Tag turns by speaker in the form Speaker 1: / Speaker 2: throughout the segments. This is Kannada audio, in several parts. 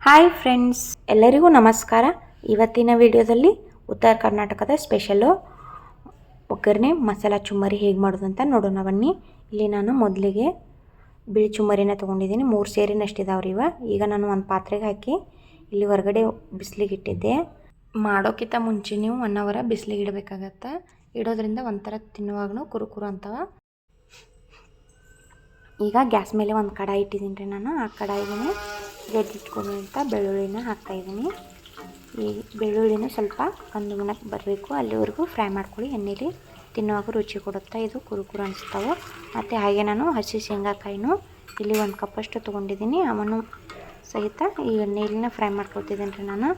Speaker 1: ಹಾಯ್ ಫ್ರೆಂಡ್ಸ್, ಎಲ್ಲರಿಗೂ ನಮಸ್ಕಾರ. ಇವತ್ತಿನ ವಿಡಿಯೋದಲ್ಲಿ ಉತ್ತರ ಕರ್ನಾಟಕದ ಸ್ಪೆಷಲು ಒಗ್ಗರಣೆ ಮಸಾಲ ಚುಮ್ಮರಿ ಹೇಗೆ ಮಾಡೋದು ಅಂತ ನೋಡೋಣ ಬನ್ನಿ. ಇಲ್ಲಿ ನಾನು ಮೊದಲಿಗೆ ಬಿಳಿ ಚುಮ್ಮರಿನ ತೊಗೊಂಡಿದ್ದೀನಿ. 3 ಸೇರಿನಷ್ಟು ಇದಾವ್ರಿ ಇವ. ಈಗ ನಾನು ಒಂದು ಪಾತ್ರೆಗೆ ಹಾಕಿ ಇಲ್ಲಿ ಹೊರಗಡೆ ಬಿಸಿಲಿಗೆ ಇಟ್ಟಿದ್ದೆ. ಮಾಡೋಕ್ಕಿಂತ ಮುಂಚೆ ನೀವು 1 ಅವರ್ ಬಿಸಿಲಿಗೆ ಇಡಬೇಕಾಗತ್ತೆ. ಇಡೋದ್ರಿಂದ ಒಂಥರ ತಿನ್ನುವಾಗೂ ಕುರುಕುರು ಅಂತವ. ಈಗ ಗ್ಯಾಸ್ ಮೇಲೆ ಒಂದು ಕಡಾಯಿ ಇಟ್ಟಿದ್ದೀನಿ ರೀ ನಾನು. ಆ ಕಡಾಯಿಗೆ ಜಜ್ಜಿಟ್ಕೊಂಡಂಥ ಬೆಳ್ಳುಳ್ಳಿನ ಹಾಕ್ತಾಯಿದ್ದೀನಿ. ಈ ಬೆಳ್ಳುಳ್ಳಿನ ಸ್ವಲ್ಪ ಕಂದು ಬಣ್ಣಕ್ಕೆ ಬರಬೇಕು, ಅಲ್ಲಿವರೆಗೂ ಫ್ರೈ ಮಾಡ್ಕೊಳ್ಳಿ. ಎಣ್ಣೆಲಿ ತಿನ್ನುವಾಗ ರುಚಿ ಕೊಡುತ್ತಾ, ಇದು ಕುರುಕುರು ಅನಿಸ್ತಾವೆ. ಮತ್ತು ಹಾಗೆ ನಾನು ಹಸಿ ಶೇಂಗಾಕಾಯಿನೂ ಇಲ್ಲಿ 1 ಕಪ್ಪಷ್ಟು ತೊಗೊಂಡಿದ್ದೀನಿ. ಅವನ್ನು ಸಹಿತ ಈ ಎಣ್ಣೆಯಲ್ಲಿನ ಫ್ರೈ ಮಾಡ್ಕೊಳ್ತಿದ್ದೀನಿ ರೀ ನಾನು.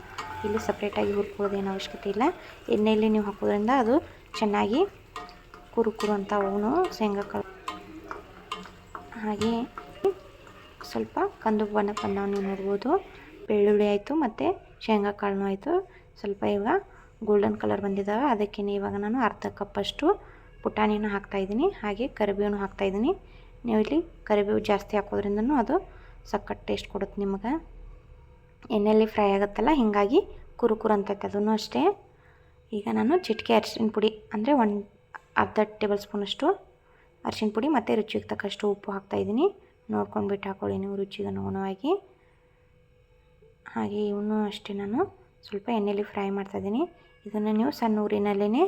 Speaker 1: ಇಲ್ಲಿ ಸಪ್ರೇಟಾಗಿ ಹುರ್ಕೊಳ್ಳೋದೇನು ಅವಶ್ಯಕತೆ ಇಲ್ಲ. ಎಣ್ಣೆಯಲ್ಲಿ ನೀವು ಹಾಕೋದ್ರಿಂದ ಅದು ಚೆನ್ನಾಗಿ ಕುರುಕುರು ಅಂತ ಅವನು ಶೇಂಗಾಕಾಳು. ಹಾಗೆ ಸ್ವಲ್ಪ ಕಂದು ಬಣ್ಣ ಬಂದವು ನೀವು ನೋಡ್ಬೋದು. ಬೆಳ್ಳುಳ್ಳಿ ಆಯಿತು ಮತ್ತು ಶೇಂಗಾ ಕಾಳೂ ಆಯಿತು. ಸ್ವಲ್ಪ ಇವಾಗ ಗೋಲ್ಡನ್ ಕಲರ್ ಬಂದಿದ್ದಾವೆ. ಅದಕ್ಕೆ ಇವಾಗ ನಾನು ಅರ್ಧ ಕಪ್ಪಷ್ಟು ಪುಟಾಣಿನ ಹಾಕ್ತಾಯಿದ್ದೀನಿ. ಹಾಗೆ ಕರಿಬೇವು ಹಾಕ್ತಾಯಿದ್ದೀನಿ. ನೀವು ಇಲ್ಲಿ ಕರಿಬೇವು ಜಾಸ್ತಿ ಹಾಕೋದ್ರಿಂದನೂ ಅದು ಸಖತ್ ಟೇಸ್ಟ್ ಕೊಡುತ್ತೆ ನಿಮಗೆ. ಎಣ್ಣೆಯಲ್ಲಿ ಫ್ರೈ ಆಗುತ್ತಲ್ಲ, ಹೀಗಾಗಿ ಕುರುಕುರು ಅಂತೈತೆ ಅದೂ ಅಷ್ಟೇ. ಈಗ ನಾನು ಚಿಟಿಕೆ ಅರಿಶಿನ ಪುಡಿ ಅಂದರೆ ಅರ್ಧ ಟೇಬಲ್ ಸ್ಪೂನಷ್ಟು ಅರಿಶಿನ ಪುಡಿ ಮತ್ತು ರುಚಿಗೆ ತಕ್ಕಷ್ಟು ಉಪ್ಪು ಹಾಕ್ತಾಯಿದ್ದೀನಿ. ನೋಡ್ಕೊಂಡು ಬಿಟ್ಟು ಹಾಕೊಳ್ಳಿ ನೀವು ರುಚಿಗೆ ಅನುಗುಣವಾಗಿ. ಹಾಗೆ ಇವನು ಅಷ್ಟೇ ನಾನು ಸ್ವಲ್ಪ ಎಣ್ಣೆಯಲ್ಲಿ ಫ್ರೈ ಮಾಡ್ತಾಯಿದ್ದೀನಿ. ಇದನ್ನು ನೀವು ಸಣ್ಣ ಊರಿನಲ್ಲೇ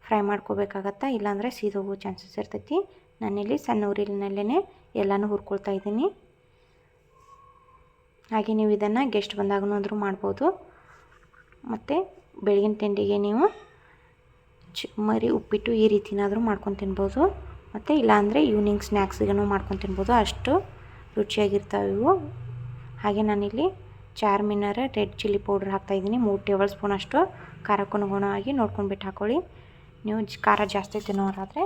Speaker 1: ಫ್ರೈ ಮಾಡ್ಕೋಬೇಕಾಗತ್ತಾ, ಇಲ್ಲಾಂದರೆ ಸೀದೋಗೋ ಚಾನ್ಸಸ್ ಇರ್ತೈತಿ. ನಾನಿಲ್ಲಿ ಸಣ್ಣ ಊರಿನಲ್ಲೇ ಎಲ್ಲನೂ ಹುರ್ಕೊಳ್ತಾ ಇದ್ದೀನಿ. ಹಾಗೆ ನೀವು ಇದನ್ನು ಗೆಸ್ಟ್ ಬಂದಾಗೂ ಅಂದರೂ ಮಾಡ್ಬೋದು. ಮತ್ತು ಬೆಳಗಿನ ತಿಂಡಿಗೆ ನೀವು ಚುಮ್ಮರಿ ಉಪ್ಪಿಟ್ಟು ಈ ರೀತಿನಾದರೂ ಮಾಡ್ಕೊಂಡು ತಿನ್ಬೋದು. ಮತ್ತು ಇಲ್ಲಾಂದರೆ ಈವ್ನಿಂಗ್ ಸ್ನ್ಯಾಕ್ಸಿಗೂ ಮಾಡ್ಕೊಂಡು ತಿನ್ಬೋದು, ಅಷ್ಟು ರುಚಿಯಾಗಿರ್ತಾವೆ ಇವು. ಹಾಗೆ ನಾನಿಲ್ಲಿ ಚಾರ್ಮಿನಾರ್ ರೆಡ್ ಚಿಲ್ಲಿ ಪೌಡ್ರ್ ಹಾಕ್ತಾಯಿದ್ದೀನಿ. 3 ಟೇಬಲ್ ಸ್ಪೂನಷ್ಟು ಖಾರಕ್ಕೂ ಅನುಗುಣವಾಗಿ ನೋಡ್ಕೊಂಡು ಬಿಟ್ಟು ಹಾಕೊಳ್ಳಿ. ನೀವು ಖಾರ ಜಾಸ್ತಿ ತಿನ್ನೋರಾದರೆ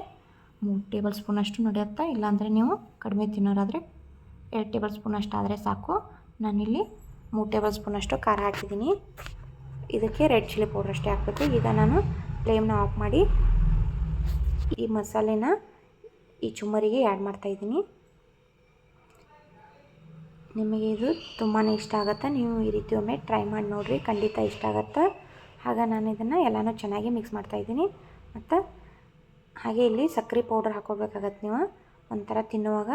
Speaker 1: 3 ಟೇಬಲ್ ಸ್ಪೂನಷ್ಟು ನಡೆಯುತ್ತಾ, ಇಲ್ಲಾಂದರೆ ನೀವು ಕಡಿಮೆ ತಿನ್ನೋರಾದರೆ 2 ಟೇಬಲ್ ಸ್ಪೂನಷ್ಟು ಆದರೆ ಸಾಕು. ನಾನಿಲ್ಲಿ 3 ಟೇಬಲ್ ಸ್ಪೂನಷ್ಟು ಖಾರ ಹಾಕಿದ್ದೀನಿ. ಇದಕ್ಕೆ ರೆಡ್ ಚಿಲ್ಲಿ ಪೌಡ್ರ್ ಅಷ್ಟೇ ಹಾಕಬೇಕು. ಈಗ ನಾನು ಫ್ಲೇಮ್ನ ಆಫ್ ಮಾಡಿ ಈ ಮಸಾಲೆನ ಈ ಚುಮ್ಮರಿಗೆ ಆ್ಯಡ್ ಮಾಡ್ತಾಯಿದ್ದೀನಿ. ನಿಮಗೆ ಇದು ತುಂಬಾ ಇಷ್ಟ ಆಗುತ್ತೆ. ನೀವು ಈ ರೀತಿ ಒಮ್ಮೆ ಟ್ರೈ ಮಾಡಿ ನೋಡಿರಿ, ಖಂಡಿತ ಇಷ್ಟ ಆಗುತ್ತೆ. ಹಾಗೆ ನಾನು ಇದನ್ನು ಎಲ್ಲನೂ ಚೆನ್ನಾಗಿ ಮಿಕ್ಸ್ ಮಾಡ್ತಾಯಿದ್ದೀನಿ. ಮತ್ತು ಹಾಗೆ ಇಲ್ಲಿ ಸಕ್ಕರೆ ಪೌಡರ್ ಹಾಕೋಬೇಕಾಗತ್ತೆ. ನೀವು ಒಂಥರ ತಿನ್ನುವಾಗ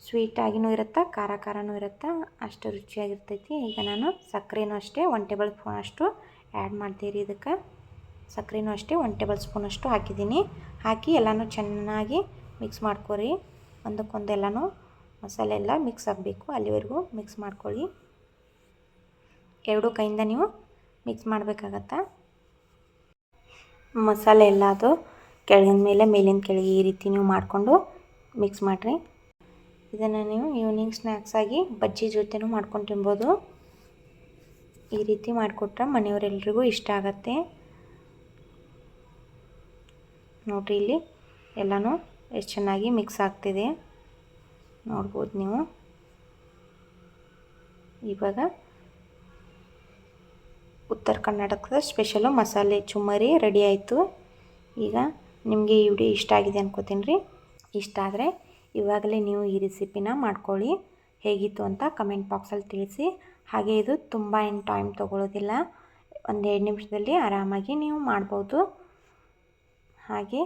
Speaker 1: ಸ್ವೀಟಾಗಿಯೂ ಇರುತ್ತೆ, ಖಾರ ಖಾರನೂ ಇರುತ್ತೆ, ಅಷ್ಟು ರುಚಿಯಾಗಿರ್ತೈತಿ. ಈಗ ನಾನು ಸಕ್ಕರೆನೂ ಅಷ್ಟೇ 1 ಟೇಬಲ್ ಸ್ಪೂನಷ್ಟು ಆ್ಯಡ್ ಮಾಡ್ತೀರಿ. ಇದಕ್ಕೆ ಸಕ್ಕರೆನೂ ಅಷ್ಟೇ 1 ಟೇಬಲ್ ಸ್ಪೂನಷ್ಟು ಹಾಕಿದ್ದೀನಿ. ಹಾಕಿ ಎಲ್ಲನೂ ಚೆನ್ನಾಗಿ ಮಿಕ್ಸ್ ಮಾಡ್ಕೊರಿ. ಒಂದಕ್ಕೊಂದು ಎಲ್ಲನೂ ಮಸಾಲೆ ಎಲ್ಲ ಮಿಕ್ಸ್ ಆಗಬೇಕು, ಅಲ್ಲಿವರೆಗೂ ಮಿಕ್ಸ್ ಮಾಡ್ಕೊಳ್ಳಿ. 2 ಕೈಯಿಂದ ನೀವು ಮಿಕ್ಸ್ ಮಾಡಬೇಕಾಗತ್ತೆ. ಮಸಾಲೆ ಎಲ್ಲ ಅದು ಕೆಳಗಿನ ಮೇಲೆ ಮೇಲಿನ ಕೆಳಗೆ ಈ ರೀತಿ ನೀವು ಮಾಡಿಕೊಂಡು ಮಿಕ್ಸ್ ಮಾಡಿರಿ. ಇದನ್ನು ನೀವು ಈವ್ನಿಂಗ್ ಸ್ನ್ಯಾಕ್ಸ್ ಆಗಿ ಬಜ್ಜಿ ಜೊತೆನೂ ಮಾಡ್ಕೊಂಡು ತಿನ್ಬೋದು. ಈ ರೀತಿ ಮಾಡಿಕೊಟ್ರೆ ಮನೆಯವರೆಲ್ರಿಗೂ ಇಷ್ಟ ಆಗತ್ತೆ. ನೋಡಿರಿ ಇಲ್ಲಿ ಎಲ್ಲನೂ ಎಷ್ಟು ಚೆನ್ನಾಗಿ ಮಿಕ್ಸ್ ಆಗ್ತಿದೆ ನೋಡ್ಬೋದು ನೀವು. ಇವಾಗ ಉತ್ತರ ಕರ್ನಾಟಕದ ಸ್ಪೆಷಲು ಮಸಾಲೆ ಚುಮ್ಮರಿ ರೆಡಿ ಆಯಿತು. ಈಗ ನಿಮಗೆ ಈ ವಿಡಿಯೋ ಇಷ್ಟ ಆಗಿದೆ ಅನ್ಕೋತೀನಿ ರೀ. ಇಷ್ಟ ಆದರೆ ಇವಾಗಲೇ ನೀವು ಈ ರೆಸಿಪಿನ ಮಾಡ್ಕೊಳ್ಳಿ. ಹೇಗಿತ್ತು ಅಂತ ಕಮೆಂಟ್ ಬಾಕ್ಸಲ್ಲಿ ತಿಳಿಸಿ. ಹಾಗೆ ಇದು ತುಂಬ ಏನು ಟೈಮ್ ತೊಗೊಳ್ಳೋದಿಲ್ಲ, 1-2 ನಿಮಿಷದಲ್ಲಿ ಆರಾಮಾಗಿ ನೀವು ಮಾಡ್ಬೋದು. ಹಾಗೆ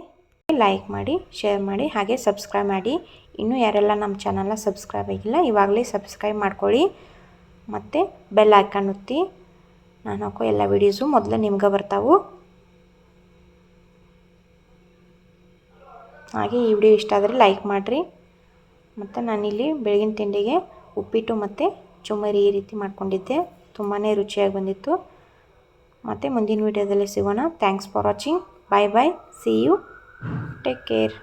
Speaker 1: ಲೈಕ್ ಮಾಡಿ, ಶೇರ್ ಮಾಡಿ, ಹಾಗೆ ಸಬ್ಸ್ಕ್ರೈಬ್ ಮಾಡಿ. ಇನ್ನೂ ಯಾರೆಲ್ಲ ನಮ್ಮ ಚಾನಲ್ನ ಸಬ್ಸ್ಕ್ರೈಬ್ ಆಗಿಲ್ಲ ಇವಾಗಲೇ ಸಬ್ಸ್ಕ್ರೈಬ್ ಮಾಡ್ಕೊಳ್ಳಿ. ಮತ್ತು ಬೆಲ್ ಐಕಾನ್ ಒತ್ತಿ. ನಾನು ಹಾಕೋ ಎಲ್ಲ ವೀಡಿಯೋಸು ಮೊದಲು ನಿಮ್ಗೆ ಬರ್ತಾವೆ. ಹಾಗೆ ಈ ವಿಡಿಯೋ ಇಷ್ಟ ಆದರೆ ಲೈಕ್ ಮಾಡಿರಿ. ಮತ್ತು ನಾನಿಲ್ಲಿ ಬೆಳಗಿನ ತಿಂಡಿಗೆ ಉಪ್ಪಿಟ್ಟು ಮತ್ತು ಚುಮ್ಮರಿ ಈ ರೀತಿ ಮಾಡ್ಕೊಂಡಿದ್ದೆ. ತುಂಬಾ ರುಚಿಯಾಗಿ ಬಂದಿತ್ತು. ಮತ್ತು ಮುಂದಿನ ವಿಡಿಯೋದಲ್ಲಿ ಸಿಗೋಣ. Thanks for watching. Bye bye. See you. Take care.